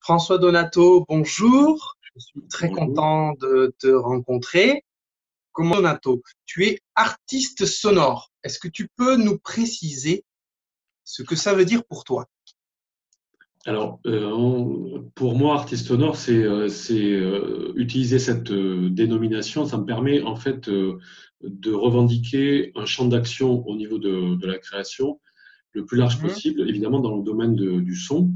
François Donato, bonjour. Je suis très Bonjour. content de te rencontrer. Comment Donato, tu es artiste sonore. Est-ce que tu peux nous préciser ce que ça veut dire pour toi? Alors, pour moi, artiste sonore, utiliser cette dénomination, ça me permet en fait de revendiquer un champ d'action au niveau de la création le plus large Mhm. possible, évidemment dans le domaine du son.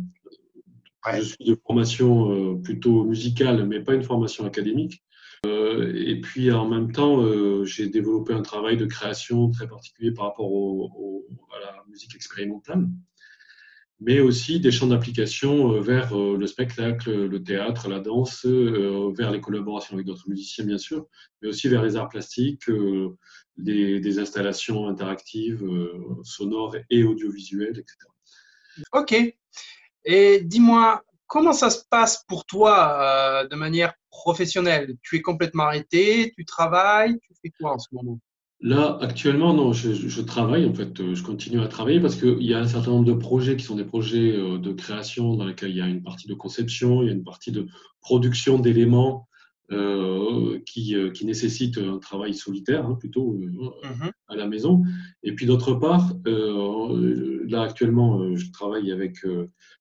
Je Ouais. suis de formation plutôt musicale, mais pas une formation académique. Et puis en même temps, j'ai développé un travail de création très particulier par rapport à la musique expérimentale, mais aussi des champs d'application vers le spectacle, le théâtre, la danse, vers les collaborations avec d'autres musiciens, bien sûr, mais aussi vers les arts plastiques, des installations interactives, sonores et audiovisuelles, etc. Ok. Et dis-moi, comment ça se passe pour toi de manière professionnelle? Tu es complètement arrêté, tu travailles, tu fais quoi en ce moment? Là, actuellement, non, je travaille, en fait, je continue à travailler parce qu'il y a un certain nombre de projets qui sont des projets de création dans lesquels il y a une partie de conception, il y a une partie de production d'éléments qui nécessitent un travail solitaire, hein, plutôt Mhm. à la maison. Et puis d'autre part, là, actuellement, je travaille avec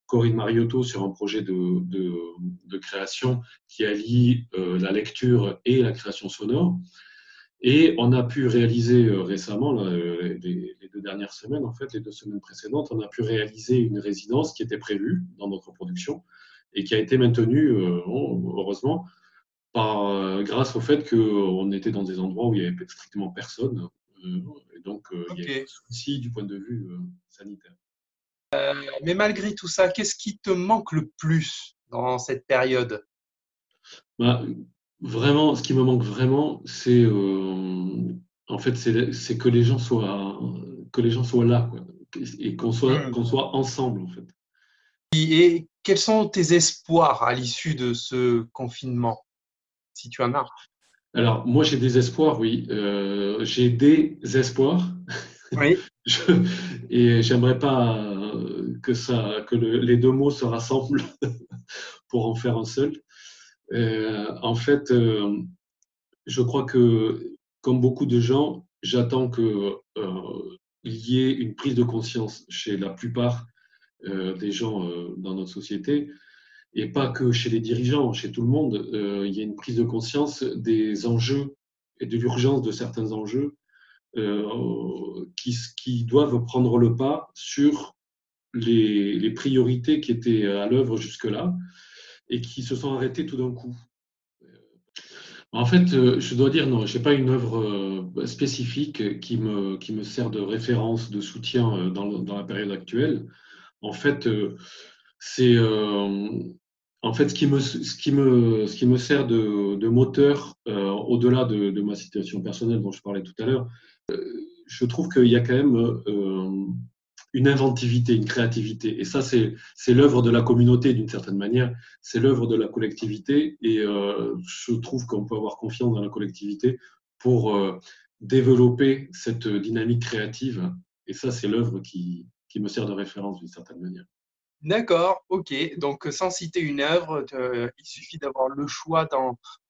Corinne Mariotto sur un projet de création qui allie la lecture et la création sonore. Et on a pu réaliser récemment, là, les 2 dernières semaines, en fait, les 2 semaines précédentes, on a pu réaliser une résidence qui était prévue dans notre production et qui a été maintenue, heureusement, grâce au fait qu'on était dans des endroits où il n'y avait strictement personne. euh, et donc, il n'y Ok. avait pas de souci du point de vue sanitaire. Mais malgré tout ça, qu'est-ce qui te manque le plus dans cette période? Bah, vraiment, ce qui me manque vraiment, en fait, c'est que les gens soient là, quoi, et qu'on soit ensemble, en fait. Et quels sont tes espoirs à l'issue de ce confinement, si tu en as? Alors, moi, j'ai des espoirs, oui. J'ai des espoirs. Oui. Je- et j'aimerais pas les deux mots se rassemblent pour en faire un seul. En fait, je crois que, comme beaucoup de gens, j'attends il y ait une prise de conscience chez la plupart des gens dans notre société, et pas que chez les dirigeants, chez tout le monde. Il y a une prise de conscience des enjeux et de l'urgence de certains enjeux qui doivent prendre le pas sur les priorités qui étaient à l'œuvre jusque-là et qui se sont arrêtées tout d'un coup. En fait, je dois dire, non, je n'ai pas une œuvre spécifique qui me sert de référence, de soutien dans la période actuelle. En fait, c'est en fait ce qui me sert de moteur au-delà de ma situation personnelle dont je parlais tout à l'heure. Je trouve qu'il y a quand même une inventivité, une créativité. Et ça, c'est l'œuvre de la communauté d'une certaine manière, c'est l'œuvre de la collectivité. Et je trouve qu'on peut avoir confiance dans la collectivité pour développer cette dynamique créative. Et ça, c'est l'œuvre qui me sert de référence d'une certaine manière. D'accord, ok. Donc, sans citer une œuvre, il suffit d'avoir le choix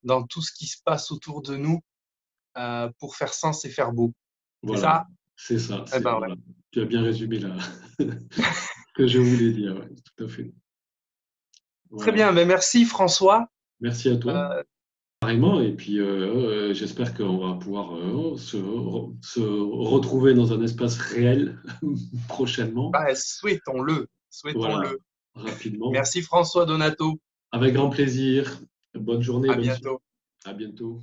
dans tout ce qui se passe autour de nous pour faire sens et faire beau. C'est Voilà, ça? c'est ça. Eh ben ouais. Voilà. Tu as bien résumé là ce que je voulais dire. Ouais, tout à fait. Très Voilà. bien, ben merci François. Merci à toi. Euh, Pareillement, et puis j'espère qu'on va pouvoir se retrouver dans un espace réel prochainement. souhaitons-le, Voilà, souhaitons-le. rapidement. Merci François Donato. Avec grand plaisir. Bonne journée, À bonne soirée. bientôt. À bientôt.